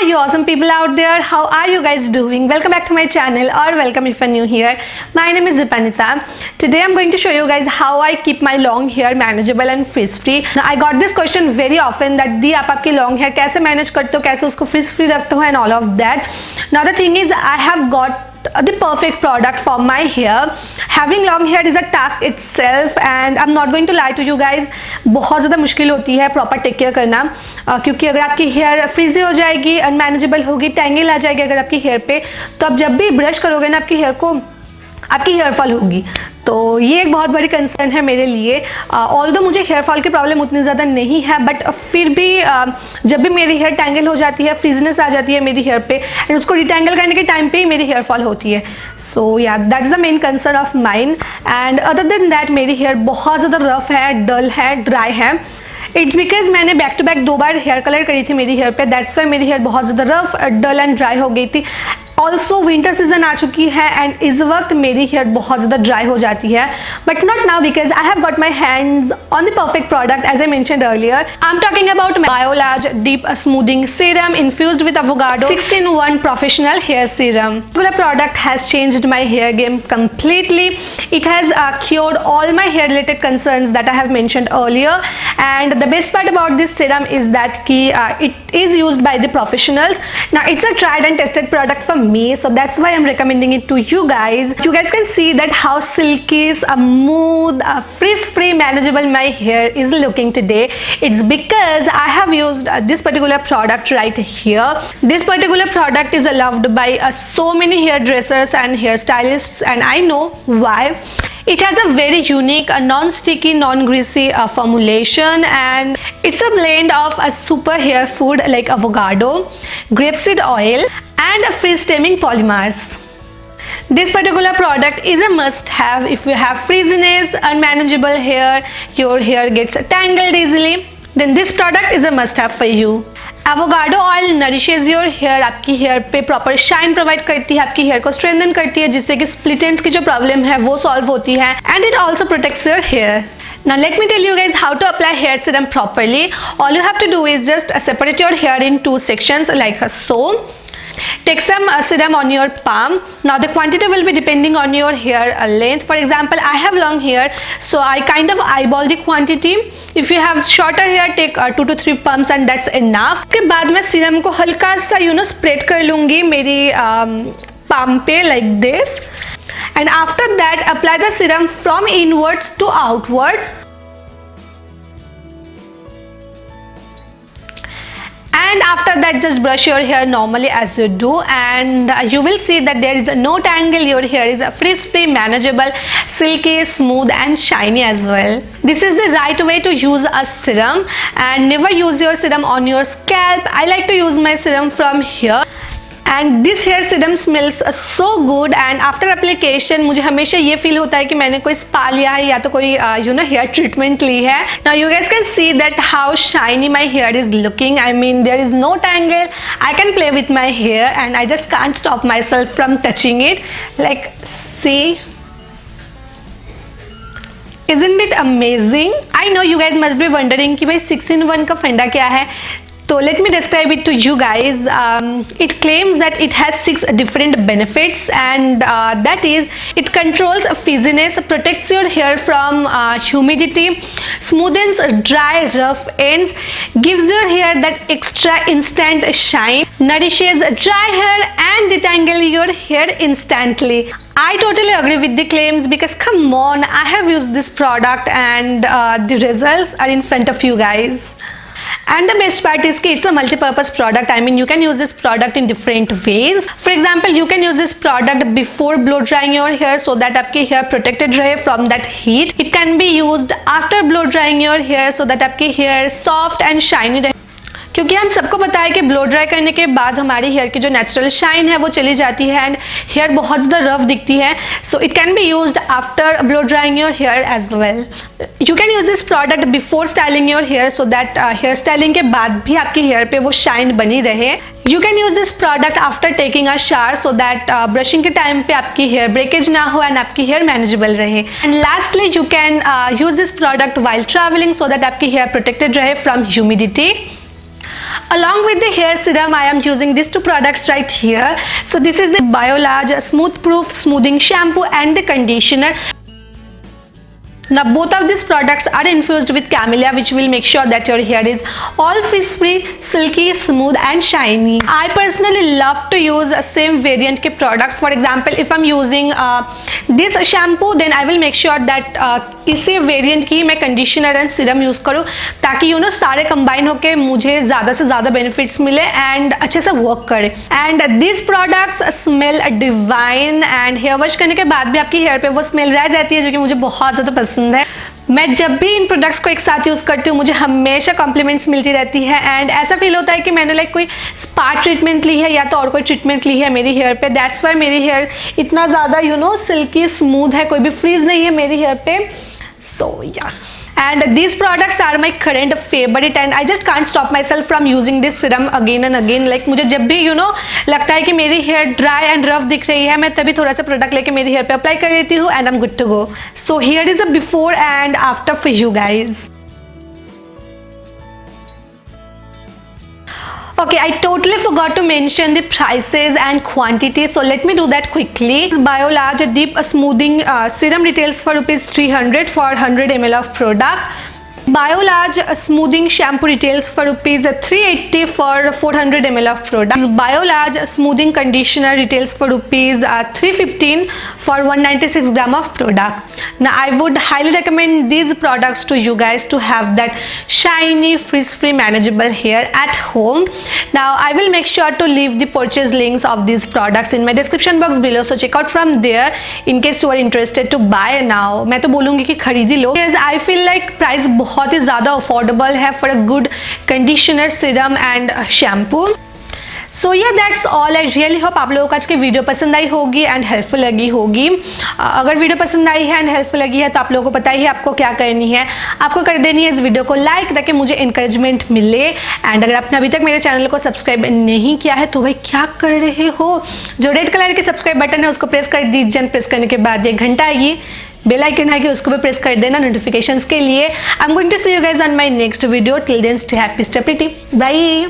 you awesome people out there, how are you guys doing? Welcome back to my channel, or welcome if you're new here. My name is Dipanita. Today I'm going to show you guys how I keep my long hair manageable and frizz free. Now I got this question very often that दी आप आपकी long hair कैसे manage करते हो, कैसे उसको frizz free रखते हो and all of that. Now the thing is, I have got the perfect product for my hair. Having long hair is a task itself and I'm not going to lie to you guys, बहुत ज़्यादा मुश्किल होती है proper take care करना, क्योंकि अगर आपकी hair frizzy हो जाएगी, अनमैनेजेबल होगी, टैंगल आ जाएगी अगर आपकी हेयर पे, तो आप जब भी ब्रश करोगे ना आपकी हेयर को, आपकी हेयर फॉल होगी. तो ये एक बहुत बड़ी कंसर्न है मेरे लिए. ऑल्दो मुझे हेयर फॉल की प्रॉब्लम उतनी ज़्यादा नहीं है, बट फिर भी जब भी मेरी हेयर टैंगल हो जाती है, फ्रीजनेस आ जाती है मेरी हेयर पे, एंड उसको रिटैंगल करने के टाइम पे ही मेरी हेयर फॉल होती है. सो या that's the main concern of mine. And other than that मेरी हेयर बहुत ज़्यादा रफ है, डल है, ड्राई है. इट्स बिकॉज मैंने बैक टू बैक 2 बार हेयर कलर करी थी मेरी हेयर पे, दैट्स वाई मेरी हेयर बहुत ज़्यादा रफ, डल एंड ड्राई हो गई थी. ऑल्सो विंटर सीजन आ चुकी है एंड इस वक्त मेरी हेयर बहुत ज़्यादा ड्राई हो जाती है, but not now because I have got my hands on the perfect product as I mentioned earlier. I am talking about Biolage deep smoothing serum infused with avocado 6-in-1 professional hair serum. The product has changed my hair game completely. It has cured all my hair related concerns that I have mentioned earlier, and the best part about this serum is that it is used by the professionals. Now it's a tried and tested product for me, so that's why I'm recommending it to you guys. You guys can see that how silky, smooth, frizz-free, manageable my hair is looking today. It's because I have used this particular product right here. This particular product is loved by so many hairdressers and hairstylists, and I know why. It has a very unique, non-sticky, non-greasy formulation, and it's a blend of a super hair food like avocado, grapeseed oil, and frizz-stemming polymers. This particular product is a must-have if you have frizziness, unmanageable hair, your hair gets tangled easily, then this product is a must-have for you. Avocado oil nourishes your hair, आपकी hair पे proper shine provide करती है, आपकी hair को strengthen करती है, जिससे कि स्प्लिट एंड्स की जो प्रॉब्लम है वो सॉल्व होती है, and it also protects your hair. Now let me tell you guys how to apply hair serum properly. All you have to do is just separate your hair in 2 sections like so. Take some serum on your palm. Now the quantity will be depending on your hair length. For example, I have long hair, so I kind of eyeball the quantity. If you have shorter hair, take 2 to 3 pumps and that's enough. उसके बाद मैं serum को हल्का सा spread कर लूँगी मेरी palm पे like this. And after that, apply the serum from inwards to outwards. And after that, just brush your hair normally as you do, and you will see that there is no tangle. Your hair is frizz-free, manageable, silky, smooth and shiny as well. This is the right way to use a serum, and never use your serum on your scalp. I like to use my serum from here. And this hair serum smells so good, and after application मुझे हमेशा ये feel होता है कि मैंने कोई spa लिया है या तो कोई हेयर ट्रीटमेंट ली है. Now you guys can see that how shiny my hair is looking. I mean there is no tangle. I can play with my hair and I just can't stop myself from touching it. Like see, isn't it amazing? I know you guys must be wondering कि भाई 6-in-1 का फंडा क्या है. So let me describe it to you guys. It claims that it has 6 different benefits, and that is, it controls frizziness, protects your hair from humidity, smoothens dry rough ends, gives your hair that extra instant shine, nourishes dry hair and detangle your hair instantly. I totally agree with the claims because come on, I have used this product and the results are in front of you guys. And the best part is कि it's a multi-purpose product. I mean, you can use this product in different ways. For example, you can use this product before blow drying your hair so that आपकी hair protected रहे from that heat. It can be used after blow drying your hair so that आपकी hair soft and shiny रहे, क्योंकि हम सबको पता है कि ब्लो ड्राई करने के बाद हमारी हेयर की जो नेचुरल शाइन है वो चली जाती है एंड हेयर बहुत ज़्यादा रफ दिखती है. So it can be used after blow drying your hair as well. You can use this product before styling your hair so that hair styling के बाद भी आपकी हेयर पे वो शाइन बनी रहे. You can use this product after taking a shower so that brushing के time पे आपकी हेयर ब्रेकेज ना हो एंड आपकी हेयर मैनेजेबल रहे. And lastly you can use this product while travelling so that आपकी हेयर प्रोटेक्टेड रहे from humidity. Along with the hair serum, I am using these two products right here. So this is the Biolarge Smooth Proof Smoothing Shampoo and the Conditioner. Now both of these products are infused with camellia, which will make sure that your hair is all frizz-free, silky, smooth and shiny. I personally love to use same variant के products. For example, if I'm using this shampoo, then I will make sure that इसी variant की मैं conditioner and serum use करूँ, ताकि सारे combine होके मुझे ज़्यादा से ज़्यादा बेनिफिट्स मिले एंड अच्छे से वर्क करे. And this products smell divine and hair wash करने के बाद भी आपकी हेयर पे वो स्मेल रह जाती है, जो कि मुझे बहुत ज़्यादा पसंद है. मैं जब भी इन प्रोडक्ट्स को एक साथ यूज़ करती हूँ मुझे हमेशा कॉम्प्लीमेंट्स मिलती रहती है एंड ऐसा फील होता है कि मैंने कोई स्पा ट्रीटमेंट ली है या तो और कोई ट्रीटमेंट ली है मेरी हेयर पे. दैट्स वाई मेरी हेयर इतना ज़्यादा सिल्की स्मूथ है, कोई भी फ्रीज नहीं है मेरी हेयर पे. So yeah, and these products are my current favorite and I just can't stop myself from using this serum again and again. Like मुझे जब भी लगता है कि मेरी हेयर ड्राई एंड रफ दिख रही है, मैं तभी थोड़ा सा प्रोडक्ट लेके मेरी हेयर पे अप्लाई कर लेती हूँ and I am good to go. So here is a before and after for you guys. Okay, I totally forgot to mention the prices and quantity, so let me do that quickly. Biolarge Deep Smoothing Serum retails for ₹300 for 100 ml of product. Biolarge Smoothing Shampoo retails for ₹380 for 400 ml of product. Biolarge Smoothing Conditioner retails for ₹315 for 196 gram of product. Now I would highly recommend these products to you guys to have that shiny, frizz-free, manageable hair at home. Now I will make sure to leave the purchase links of these products in my description box below, so check out from there in case you are interested to buy now. मैं तो बोलूँगी कि खरीद ही लो, because I feel like price बहुत ही ज़्यादा affordable है for a good conditioner, serum and shampoo. So या that's all. I really hope आप लोगों को आज की वीडियो पसंद आई होगी एंड हेल्पफुल लगी होगी. अगर वीडियो पसंद आई है एंड हेल्पफुल लगी है तो आप लोगों को पता ही है आपको क्या करनी है. आपको कर देनी है इस वीडियो को लाइक, ताकि मुझे इंकरेजमेंट मिले. एंड अगर आपने अभी तक मेरे चैनल को सब्सक्राइब नहीं किया है तो भाई क्या कर रहे हो, जो रेड कलर के सब्सक्राइब बटन है उसको प्रेस कर दीजिए. प्रेस करने के बाद ये घंटा आएगी, बेल आइकन आएगी, उसको भी प्रेस कर देना नोटिफिकेशंस के लिए. I am going to see you guys on my next video. Till then stay happy, stay pretty, bye.